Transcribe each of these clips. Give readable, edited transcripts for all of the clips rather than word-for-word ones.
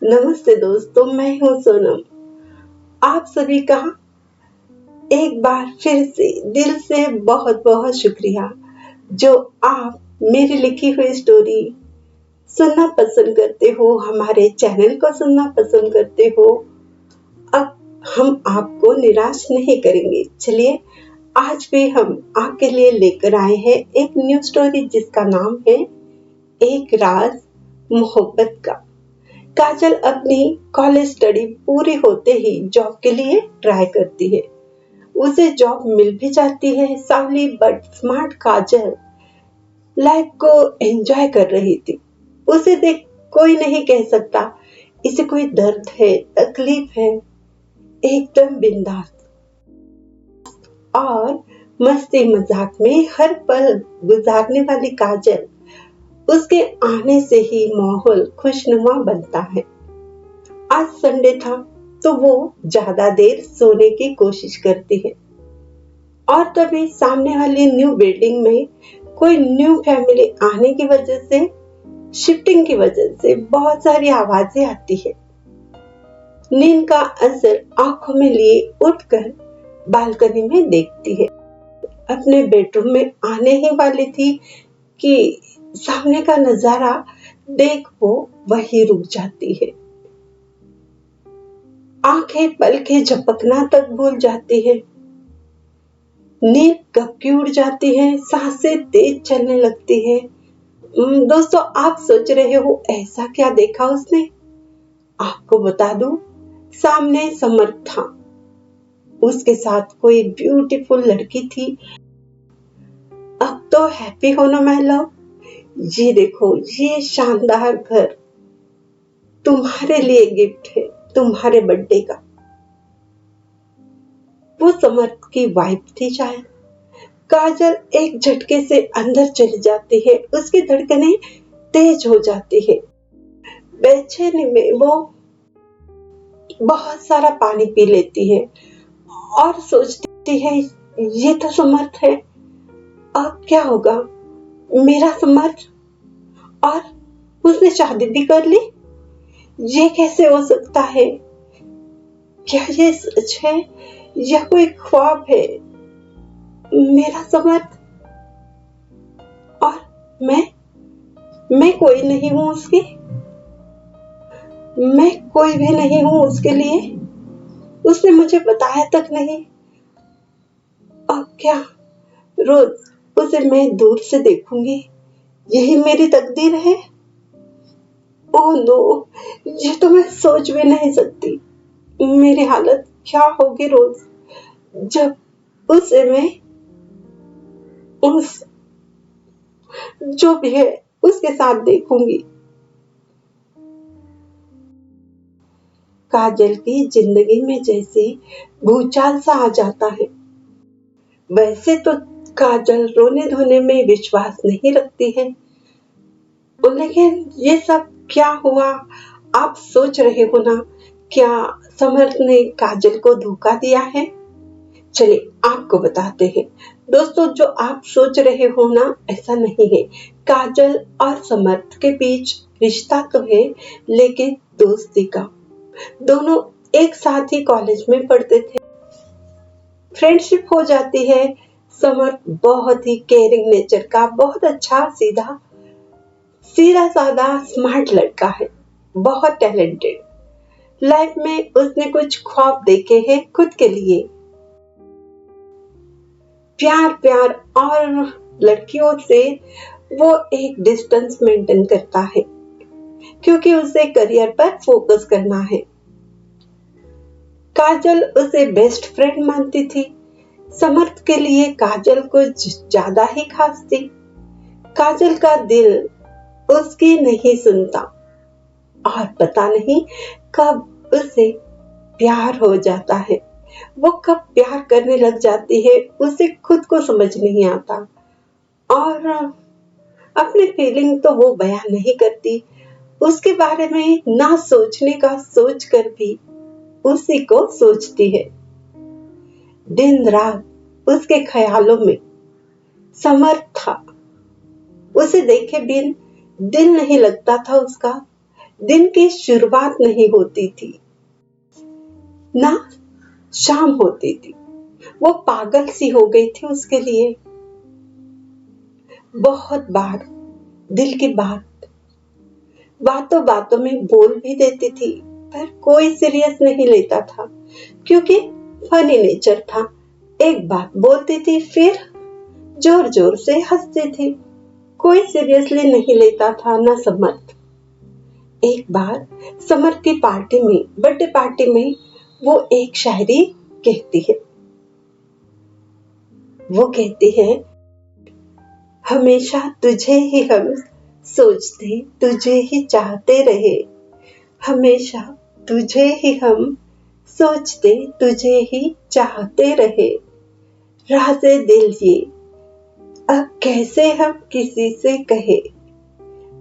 नमस्ते दोस्तों, मैं हूँ सोनम। आप सभी का एक बार फिर से दिल से बहुत बहुत शुक्रिया जो आप मेरी लिखी हुई स्टोरी सुनना पसंद करते हो, हमारे चैनल को सुनना पसंद करते हो। अब हम आपको निराश नहीं करेंगे। चलिए, आज भी हम आपके लिए लेकर आए हैं एक न्यू स्टोरी जिसका नाम है एक राज मोहब्बत का। काजल अपनी कॉलेज स्टडी पूरी होते ही जॉब के लिए ट्राई करती है। उसे जॉब मिल भी जाती है। सावली बट स्मार्ट काजल लाइफ को एंजॉय कर रही थी। उसे देख कोई नहीं कह सकता इसे कोई दर्द है, तकलीफ है। एकदम बिंदास और मस्ती मजाक में हर पल गुजारने वाली काजल, उसके आने से ही माहौल खुशनुमा बनता है। आज संडे था तो वो ज्यादा देर सोने की कोशिश करती है और तभी सामने वाली न्यू बिल्डिंग में कोई न्यू फैमिली आने की वजह से, शिफ्टिंग की वजह से बहुत सारी आवाजें आती है। नींद का असर आंखों में लिए उठकर बालकनी में देखती है। अपने बेडरूम में आने ही वाली थी कि सामने का नजारा देख वो वही रुक जाती है। आंखें पलकें झपकना तक भूल जाती है। नींद कब उड़ जाती है, सांसें तेज चलने लगती है। दोस्तों, आप सोच रहे हो ऐसा क्या देखा उसने? आपको बता दूं, सामने समर था। उसके साथ कोई ब्यूटीफुल लड़की थी। अब तो हैप्पी हो ना माय लव। ये देखो, ये शानदार घर तुम्हारे लिए गिफ्ट है, तुम्हारे बर्थडे का। वो समर की वाइफ थी शायद। काजल एक झटके से अंदर चली जाती है। उसकी धड़कनें तेज हो जाती है। बेचैनी में वो बहुत सारा पानी पी लेती है और सोचती है ये तो समर्थ है, अब क्या होगा? मेरा समर्थ, और उसने शादी भी कर ली। ये कैसे हो सकता है? क्या ये सच है या कोई ख्वाब है? मेरा समर्थ और मैं कोई नहीं हूं उसकी। मैं कोई भी नहीं हूं उसके लिए। उसने मुझे बताया तक नहीं। अब क्या? रोज उसे मैं दूर से देखूंगी, यही मेरी तकदीर है। ओह नो, ये तो मैं सोच भी नहीं सकती। मेरी हालत क्या होगी रोज जब उसे मैं उस जो भी है उसके साथ देखूंगी। काजल की जिंदगी में जैसे भूचाल सा आ जाता है। वैसे तो काजल रोने धोने में विश्वास नहीं रखती है, लेकिन ये सब क्या हुआ? आप सोच रहे हो ना, क्या समर्थ ने काजल को धोखा दिया है? चलिए आपको बताते हैं। दोस्तों, जो आप सोच रहे हो ना, ऐसा नहीं है। काजल और समर्थ के बीच रिश्ता तो है, लेकिन दोस्ती का। दोनों एक साथ ही कॉलेज में पढ़ते थे। फ्रेंडशिप हो जाती है। समर्थ बहुत ही केयरिंग नेचर का, बहुत अच्छा, सीधा साधा स्मार्ट लड़का है, बहुत टैलेंटेड। लाइफ में उसने कुछ ख्वाब देखे हैं खुद के लिए। प्यार और लड़कियों से वो एक डिस्टेंस मेंटेन करता है क्योंकि उसे करियर पर फोकस करना है। काजल उसे बेस्ट फ्रेंड मानती थी। समर्थ के लिए काजल कुछ ज्यादा ही खास थी। काजल का दिल उसकी नहीं सुनता और पता नहीं कब उसे प्यार हो जाता है। वो कब प्यार करने लग जाती है उसे खुद को समझ नहीं आता और अपनी फीलिंग तो वो बयान नहीं करती। उसके बारे में ना सोचने का सोच कर भी उसी को सोचती है। दिन रात उसके ख्यालों में समर्थ था। उसे देखे बिन दिल नहीं लगता था उसका। दिन की शुरुआत नहीं होती थी, ना शाम होती थी। वो पागल सी हो गई थी उसके लिए। बहुत बार दिल की बात बातों बातों में बोल भी देती थी, पर कोई सीरियस नहीं लेता था, क्योंकि फनी नेचर था। एक बात बोलती थी, फिर जोर जोर से हंसती थी। कोई सीरियसली नहीं लेता था, ना समर्थ। एक बार समर्थ की पार्टी में, बर्थडे पार्टी में, वो एक शायरी कहती है। वो कहती है, हमेशा तुझे ही हम सोचते, तुझे ही चाहते रहे। हमेशा तुझे ही हम सोचते, तुझे ही चाहते रहे। राज़े दिल ये अब कैसे हम किसी से कहे।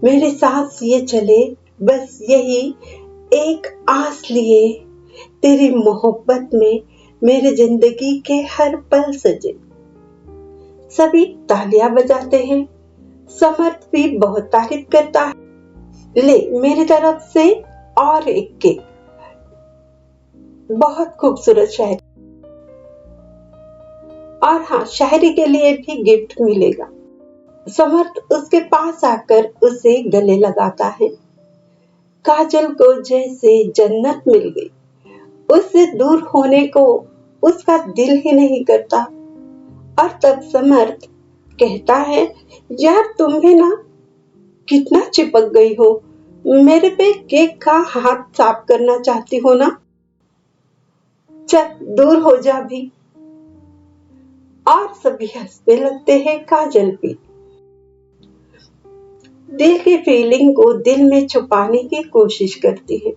मेरे सांस ये चले बस यही एक आस लिए। तेरी मोहब्बत में मेरी जिंदगी के हर पल सजे। सभी तालियां बजाते हैं। समर्थ भी बहुत तारीफ करता है। ले मेरी तरफ से और एक केक। बहुत खूबसूरत शायरी। और हाँ, शायरी के लिए भी गिफ्ट मिलेगा। समर्थ उसके पास आकर उसे गले लगाता है। काजल को जैसे जन्नत मिल गई। उससे दूर होने को उसका दिल ही नहीं करता। और तब समर्थ कहता है, यार तुम भी ना कितना चिपक गई हो। मेरे पे केक का हाथ साफ करना चाहती हो ना? चल दूर हो जा भी। और सभी हंसने लगते हैं। काजल भी दिल की फीलिंग को दिल में छुपाने की कोशिश करती है।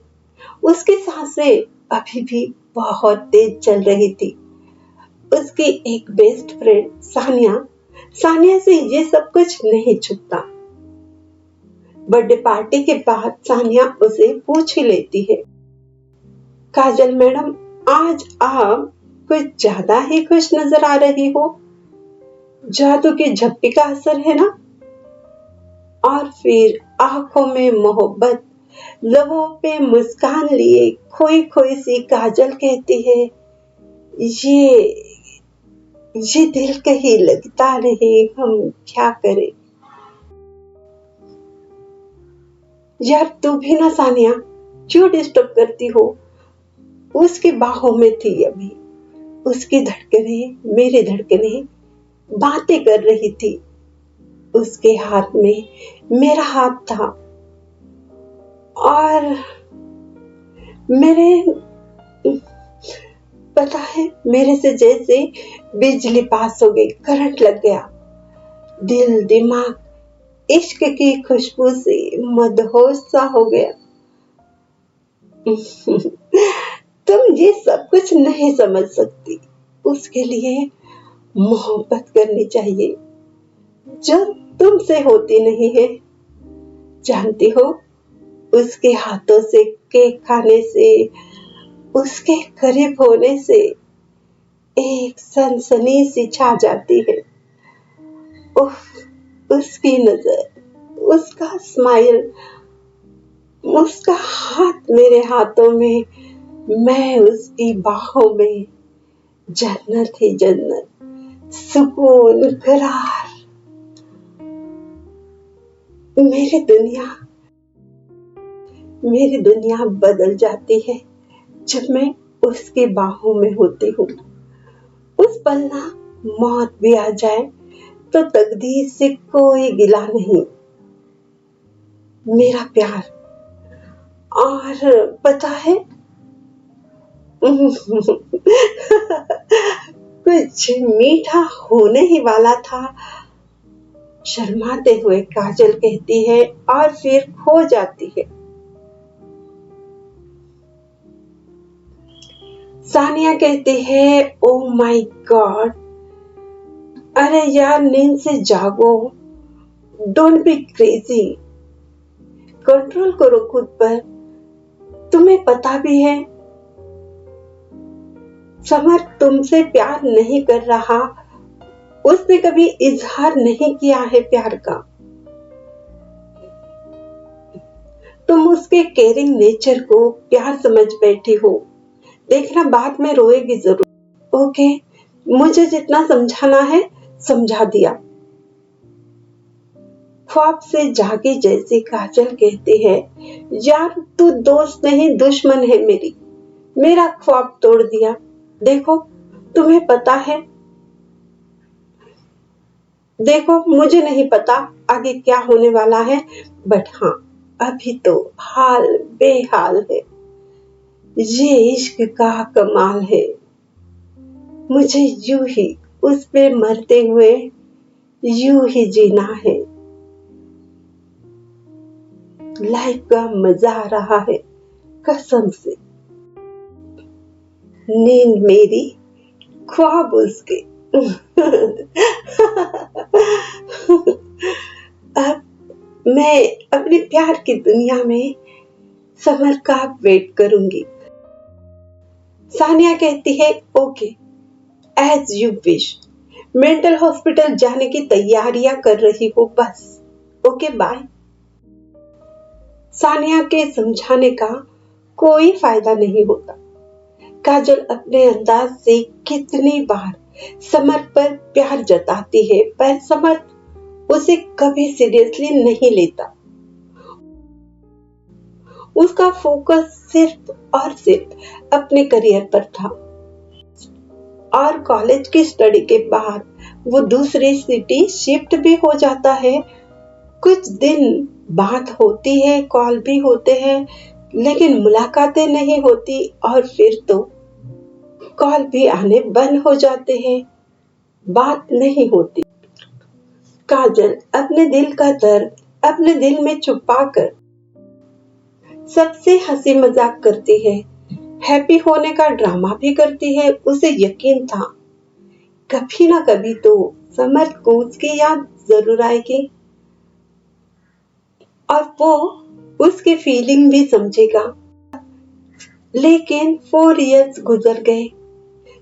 उसकी सांसें अभी भी बहुत तेज चल रही थी। उसकी एक बेस्ट फ्रेंड सानिया से ये सब कुछ नहीं छुपता। बर्थडे पार्टी के बाद सानिया उसे पूछ ही लेती है, काजल मैडम, आज आप कुछ ज्यादा ही खुश नजर आ रही हो। जादू की झप्पी का असर है ना? और फिर आंखों में मोहब्बत, लबों पे मुस्कान लिए खोई खोई सी काजल कहती है, ये दिल कहीं लगता नहीं, हम क्या करें। यार तू भी ना सानिया, क्यों डिस्टर्ब करती हो? उसकी बाहों में थी अभी। उसकी धड़कने मेरी धड़कने बातें कर रही थी। उसके हाथ में मेरा हाथ था और पता है, मेरे से जैसे बिजली पास हो गई, करंट लग गया। दिल दिमाग इश्क की खुशबू से मदहोश सा हो गया। तुम ये सब कुछ नहीं समझ सकती। उसके लिए मोहब्बत करनी चाहिए जो तुमसे होती नहीं है। जानती हो, उसके हाथों से केक खाने से, उसके करीब होने से एक सनसनी सी छा जाती है। उफ, उसकी नजर, उसका स्माइल, उसका हाथ मेरे हाथों में, मैं उसकी बाहों में। जन्नत ही जन्नत, सुकून, करार। मेरी दुनिया बदल जाती है जब मैं उसकी बाहों में होती हूँ। उस पल ना मौत भी आ जाए तो तकदीर से कोई गिला नहीं। मेरा प्यार। और पता है, कुछ मीठा होने ही वाला था। शर्माते हुए काजल कहती है और फिर खो जाती है। सानिया कहती है, ओ माय गॉड, अरे यार नींद से जागो, डोंट बी क्रेजी, कंट्रोल करो खुद पर। तुम्हें पता भी है समर्थ तुमसे प्यार नहीं कर रहा। उसने कभी इजहार नहीं किया है प्यार का। तुम उसके केयरिंग नेचर को प्यार समझ बैठी हो। देखना बाद में रोएगी जरूर। ओके, मुझे जितना समझाना है समझा दिया। ख्वाब से जागी जैसी काजल कहती है, यार तू दोस्त नहीं दुश्मन है मेरी। मेरा ख्वाब तोड़ दिया। देखो तुम्हें पता है, देखो मुझे नहीं पता आगे क्या होने वाला है, बट हाँ अभी तो हाल बेहाल है। ये इश्क का कमाल है। मुझे यूं ही उस पे मरते हुए यूं ही जीना है। लाइफ का मजा आ रहा है कसम से। नींद मेरी, ख्वाब उसके। अब मैं अपने प्यार की दुनिया में समर का वेट करूंगी। सानिया कहती है, okay as you wish. Mental hospital जाने की तैयारियां कर रही हो बस। Okay bye. सानिया के समझाने का कोई फायदा नहीं होता। काजल अपने अंदाज से कितनी बार समर पर प्यार जताती है, पर समर उसे कभी सीरियसली नहीं लेता। उसका फोकस सिर्फ और सिर्फ अपने करियर पर था। और कॉलेज की स्टडी के बाद वो दूसरी सिटी शिफ्ट भी हो जाता है। कुछ दिन बात होती है, कॉल भी होते हैं, लेकिन मुलाकातें नहीं होती और फिर तो कॉल भी आने बंद हो जाते हैं, बात नहीं होती। काजल अपने दिल का दर्द अपने दिल में छुपाकर सबसे हंसी मजाक करती है, हैप्पी होने का ड्रामा भी करती है। उसे यकीन था कभी ना कभी तो समर को उसकी याद जरूर आएगी और वो उसकी फीलिंग भी समझेगा। लेकिन 4 इयर्स गुजर गए,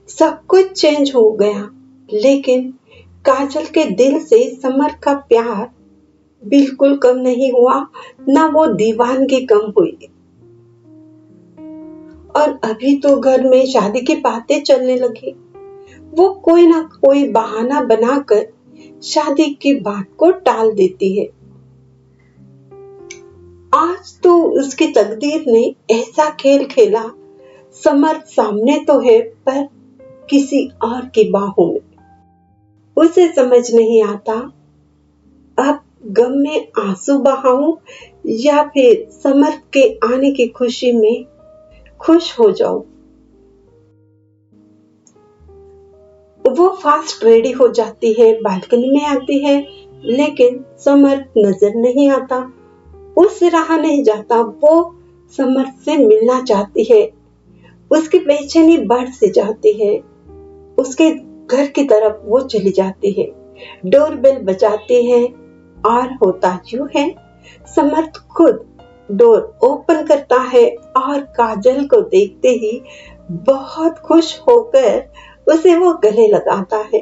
सब कुछ चेंज हो गया, लेकिन काजल के दिल से समर का प्यार बिल्कुल कम नहीं हुआ, ना वो दीवानगी कम हुई। और अभी तो घर में शादी की बातें चलने लगी। वो कोई ना कोई बहाना बनाकर शादी की बात को टाल देती है। आज तो उसकी तकदीर ने ऐसा खेल खेला, समर सामने तो है पर किसी और की बाहों में। उसे समझ नहीं आता अब गम में आंसू बहाऊं या फिर समर के आने की खुशी में खुश हो जाऊं। वो फास्ट रेडी हो जाती है, बालकनी में आती है, लेकिन समर नजर नहीं आता। उससे रहा नहीं जाता, वो समर से मिलना चाहती है। उसकी बेचैनी बढ़ से जाती है। उसके घर की तरफ वो चली जाती है। डोरबेल बजाती है और होता यूं है, समर्थ खुद डोर ओपन करता है और काजल को देखते ही बहुत खुश होकर उसे वो गले लगाता है।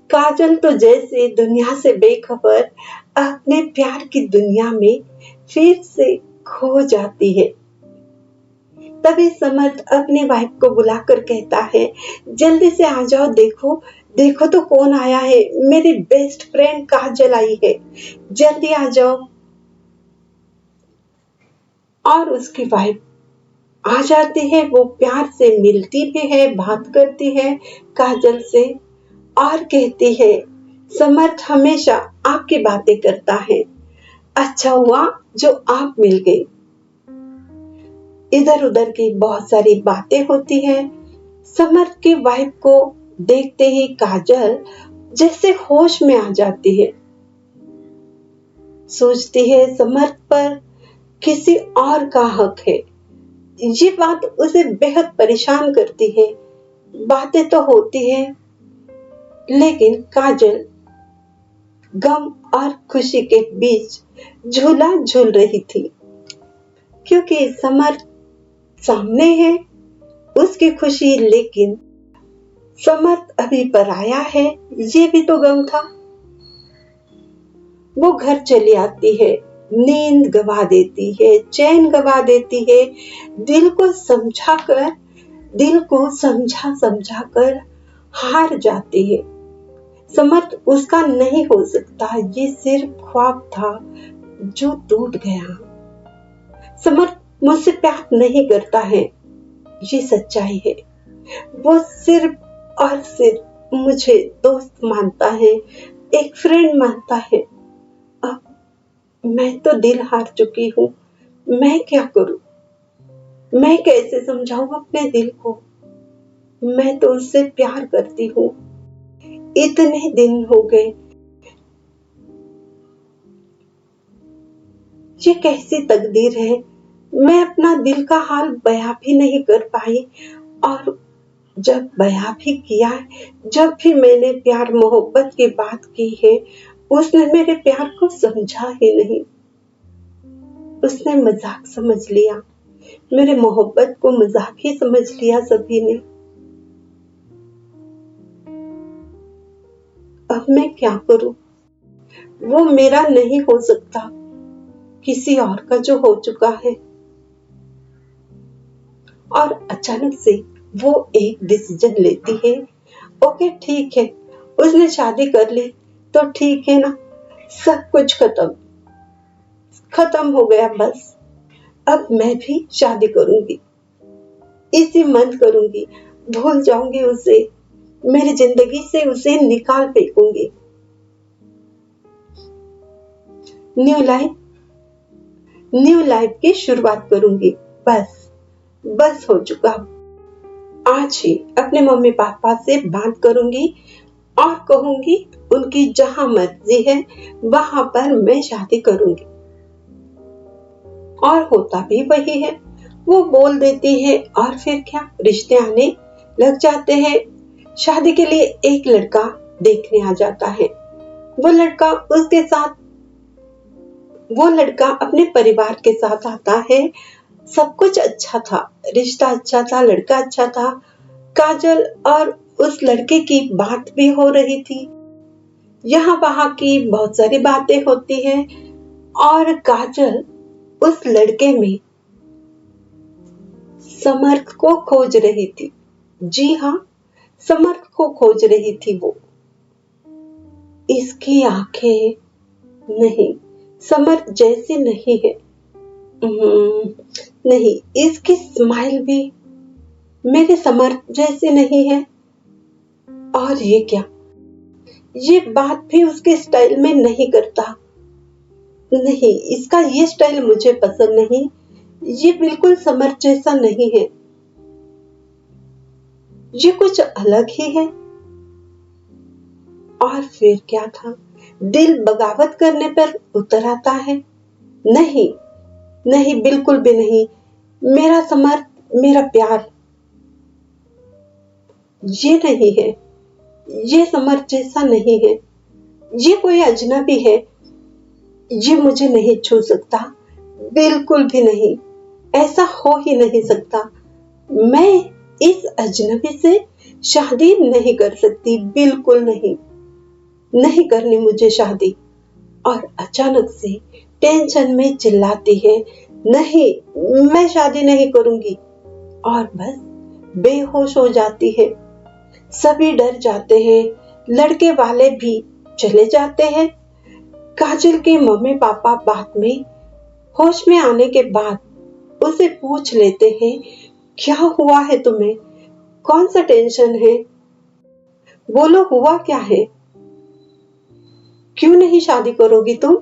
काजल तो जैसे दुनिया से बेखबर अपने प्यार की दुनिया में फिर से खो जाती है। तभी समर्थ अपने वाइफ को बुलाकर कहता है, जल्दी से आ जाओ, देखो देखो तो कौन आया है, मेरी बेस्ट फ्रेंड काजल आई है, जल्दी आ जाओ। और उसकी वाइफ आ जाती है। वो प्यार से मिलती भी है, बात करती है काजल से और कहती है, समर्थ हमेशा आपकी बातें करता है, अच्छा हुआ जो आप मिल गई। इधर उधर की बहुत सारी बातें होती हैं। समर्थ की वाइफ को देखते ही काजल जैसे होश में आ जाती है। सोचती है समर्थ पर किसी और का हक है। ये बात उसे बेहद परेशान करती है। बातें तो होती है, लेकिन काजल गम और खुशी के बीच झूला झूल रही थी, क्योंकि समर्थ सामने है, उसकी खुशी, लेकिन समर्थ अभी पराया है, ये भी तो गम था। वो घर चली आती है, नींद गवा देती है, चैन गवा देती है। दिल को समझा समझा कर हार जाती है। समर्थ उसका नहीं हो सकता, ये सिर्फ ख्वाब था जो टूट गया। समर्थ मुझसे प्यार नहीं करता है, ये सच्चाई है। वो सिर्फ और सिर्फ मुझे दोस्त मानता है, एक फ्रेंड मानता है। अब मैं तो दिल हार चुकी हूँ, मैं क्या करूं? मैं कैसे समझाऊं अपने दिल को? मैं तो उससे प्यार करती हूँ। इतने दिन हो गए, ये कैसी तकदीर है। मैं अपना दिल का हाल बयां भी नहीं कर पाई, और जब बयां भी किया, जब भी मैंने प्यार मोहब्बत की बात की है, उसने मेरे प्यार को समझा ही नहीं। उसने मजाक समझ लिया, मेरे मोहब्बत को मजाक ही समझ लिया सभी ने। अब मैं क्या करूं? वो मेरा नहीं हो सकता, किसी और का जो हो चुका है। और अचानक से वो एक डिसीजन लेती है। ओके ठीक है, उसने शादी कर ली तो ठीक है ना, सब कुछ खत्म हो गया। बस अब मैं भी शादी करूंगी, इसी मंथ करूंगी, भूल जाऊंगी उसे, मेरी जिंदगी से उसे निकाल फेंकूंगी। न्यू लाइफ की शुरुआत करूंगी। बस हो चुका। आज ही अपने मम्मी पापा से बात करूंगी और कहूंगी उनकी जहां मर्जी है वहां पर मैं शादी करूंगी। और होता भी वही है, वो बोल देती है और फिर क्या, रिश्ते आने लग जाते हैं। शादी के लिए एक लड़का देखने आ जाता है। वो लड़का अपने परिवार के साथ आता है। सब कुछ अच्छा था, रिश्ता अच्छा था, लड़का अच्छा था। काजल और उस लड़के की बात भी हो रही थी। यहाँ वहां की बहुत सारी बातें होती हैं, और काजल उस लड़के में समर्थ को खोज रही थी। जी हाँ, समर्थ को खोज रही थी वो। इसकी आंखें नहीं, समर्थ जैसी नहीं है। नहीं, इसकी स्माइल भी मेरे समर्थ जैसे नहीं है। और ये क्या, ये बात भी उसके स्टाइल में नहीं करता। नहीं, इसका ये स्टाइल मुझे पसंद नहीं, ये बिल्कुल समर्थ जैसा नहीं है, ये कुछ अलग ही है। और फिर क्या था, दिल बगावत करने पर उतर आता है। नहीं नहीं, बिल्कुल भी नहीं, मेरा समर्थ, मेरा प्यार ये नहीं है, ये समर्थ जैसा नहीं है, ये कोई अजनबी है, ये मुझे नहीं छू सकता, बिल्कुल भी नहीं, ऐसा हो ही नहीं सकता। मैं इस अजनबी से शादी नहीं कर सकती, बिल्कुल नहीं, नहीं करनी मुझे शादी। और अचानक से टेंशन में चिल्लाती है, नहीं, मैं शादी नहीं करूंगी। और बस बेहोश हो जाती है। सभी डर जाते हैं, लड़के वाले भी चले जाते हैं। काजल के मम्मी पापा बाद में होश में आने के बाद उसे पूछ लेते हैं, क्या हुआ है तुम्हें, कौन सा टेंशन है, बोलो हुआ क्या है, क्यों नहीं शादी करोगी तुम,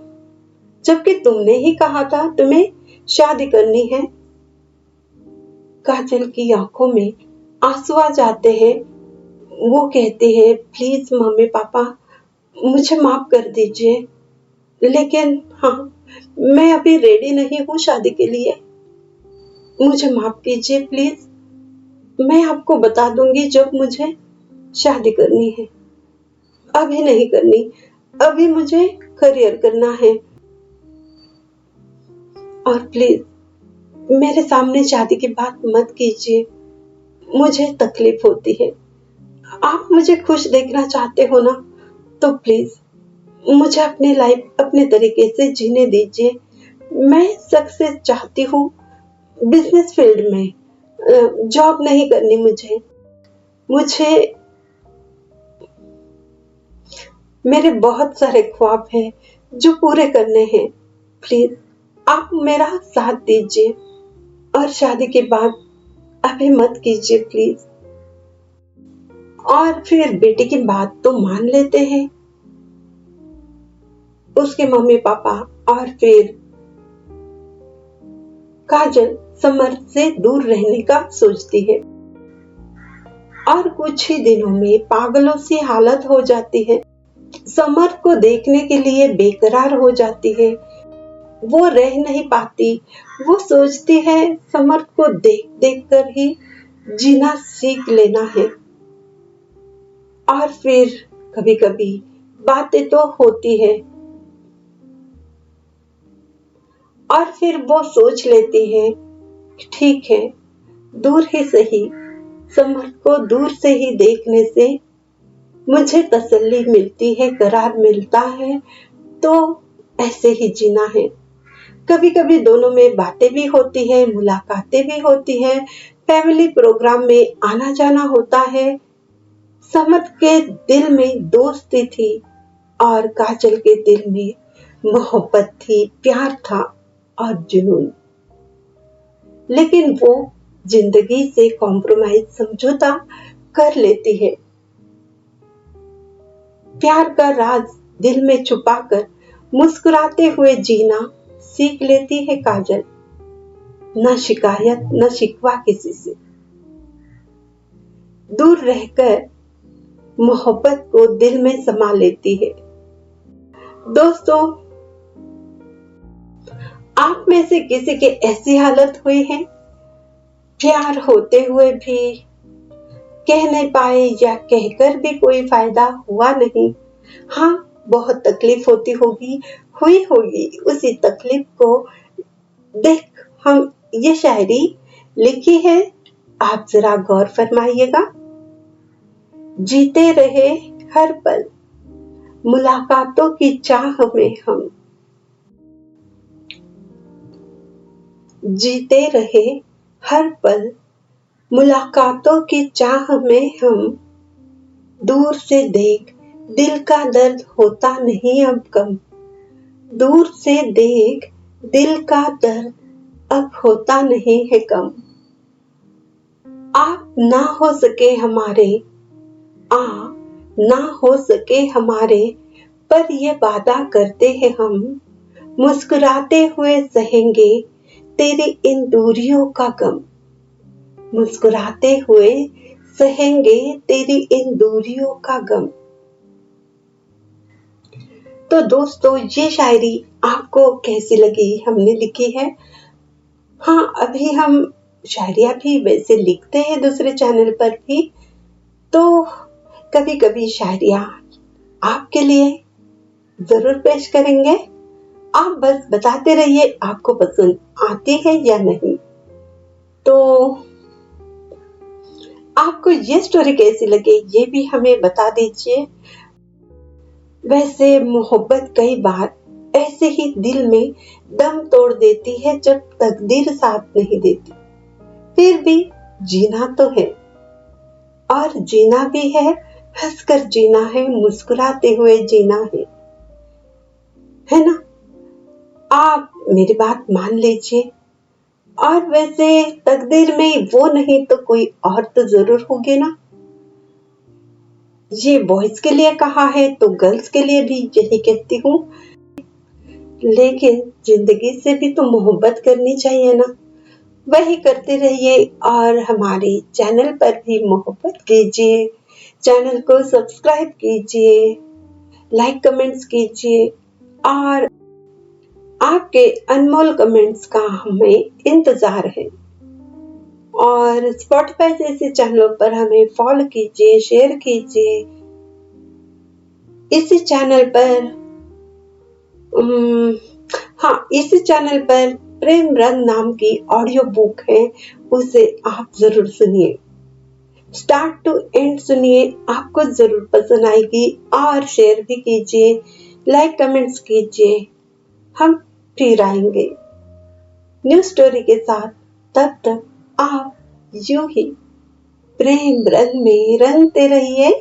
जबकि तुमने ही कहा था तुम्हें शादी करनी है। काजल की आंखों में आंसू आ जाते हैं। वो कहती है, प्लीज मम्मी पापा मुझे माफ कर दीजिए, लेकिन हाँ, मैं अभी रेडी नहीं हूँ शादी के लिए, मुझे माफ कीजिए प्लीज। मैं आपको बता दूंगी जब मुझे शादी करनी है, अभी नहीं करनी, अभी मुझे करियर करना है। और प्लीज मेरे सामने शादी की बात मत कीजिए, मुझे तकलीफ होती है। आप मुझे खुश देखना चाहते हो ना, तो प्लीज मुझे अपनी लाइफ अपने तरीके से जीने दीजिए, मैं सक्सेस चाहती हूँ बिजनेस फील्ड में, जॉब नहीं करनी मुझे। मुझे मेरे बहुत सारे ख्वाब हैं जो पूरे करने हैं। प्लीज आप मेरा साथ दीजिए और शादी के बाद अभी मत कीजिए प्लीज। और फिर बेटे की बात तो मान लेते हैं उसके मम्मी पापा। और फिर काजल समर्थ से दूर रहने का सोचती है और कुछ ही दिनों में पागलों सी हालत हो जाती है। समर्थ को देखने के लिए बेकरार हो जाती है। वो रह नहीं पाती। वो सोचती है समर्थ को देख देख कर ही जीना सीख लेना है। और फिर कभी कभी बातें तो होती है और फिर वो सोच लेती है ठीक है, दूर ही सही, समर्थ को दूर से ही देखने से मुझे तसल्ली मिलती है, करार मिलता है, तो ऐसे ही जीना है। कभी कभी दोनों में बातें भी होती है, मुलाकातें भी होती है, फैमिली प्रोग्राम में आना जाना होता है। समर्थ के दिल में दोस्ती थी और काजल के दिल में मोहब्बत थी, प्यार था और जुनून। लेकिन वो जिंदगी से कॉम्प्रोमाइज समझौता कर लेती है। प्यार का राज दिल में छुपाकर मुस्कुराते हुए जीना सीख लेती है काजल। न शिकायत न शिकवा किसी से, दूर रहकर मोहब्बत को दिल में समा लेती है। दोस्तों, आप में से किसी के ऐसी हालत हुई है, प्यार होते हुए भी कह नहीं पाए या कहकर भी कोई फायदा हुआ नहीं? हाँ, बहुत तकलीफ होती होगी, हुई होगी। उसी तकलीफ को देख हम ये शायरी लिखी है, आप जरा गौर फरमाइएगा। जीते रहे हर पल मुलाकातों की चाह में हम, जीते रहे हर पल मुलाकातों की चाह में हम, दूर से देख दिल का दर्द होता नहीं अब कम, दूर से देख दिल का दर्द अब होता नहीं है कम। आप ना हो सके हमारे, आ ना हो सके हमारे, पर ये वादा करते हैं हम, मुस्कुराते हुए सहेंगे तेरी इन दूरियों का गम, मुस्कुराते हुए सहेंगे तेरी इन दूरियों का गम। तो दोस्तों, ये शायरी आपको कैसी लगी? हमने लिखी है। हाँ, अभी हम शायरियां भी वैसे लिखते हैं दूसरे चैनल पर भी, तो कभी कभी शायरियां आपके लिए जरूर पेश करेंगे। आप बस बताते रहिए आपको पसंद आती है या नहीं। तो आपको ये स्टोरी कैसी लगी ये भी हमें बता दीजिए। वैसे मोहब्बत कई बार ऐसे ही दिल में दम तोड़ देती है जब तकदीर साथ नहीं देती। फिर भी जीना तो है, और जीना भी है, हंसकर जीना है, मुस्कुराते हुए जीना है ना? आप मेरी बात मान लीजिए। और वैसे तकदीर में वो नहीं तो कोई और तो जरूर होगी ना। ये बॉयज के लिए कहा है तो गर्ल्स के लिए भी यही कहती हूँ। लेकिन जिंदगी से भी तो मोहब्बत करनी चाहिए ना, वही करते रहिए। और हमारे चैनल पर भी मोहब्बत कीजिए, चैनल को सब्सक्राइब कीजिए, लाइक कमेंट्स कीजिए, और आपके अनमोल कमेंट्स का हमें इंतजार है। और स्पॉटिफाई जैसे चैनलों पर हमें फॉलो कीजिए, शेयर कीजिए। इसी चैनल पर इसी चैनल पर प्रेम रंग नाम की ऑडियो बुक है, उसे आप जरूर सुनिए, स्टार्ट टू एंड सुनिए, आपको जरूर पसंद आएगी। और शेयर भी कीजिए, लाइक कमेंट्स कीजिए। हम फिर आएंगे न्यू स्टोरी के साथ। तब तक आप यूं ही प्रेम रंग में रंगते रहिए।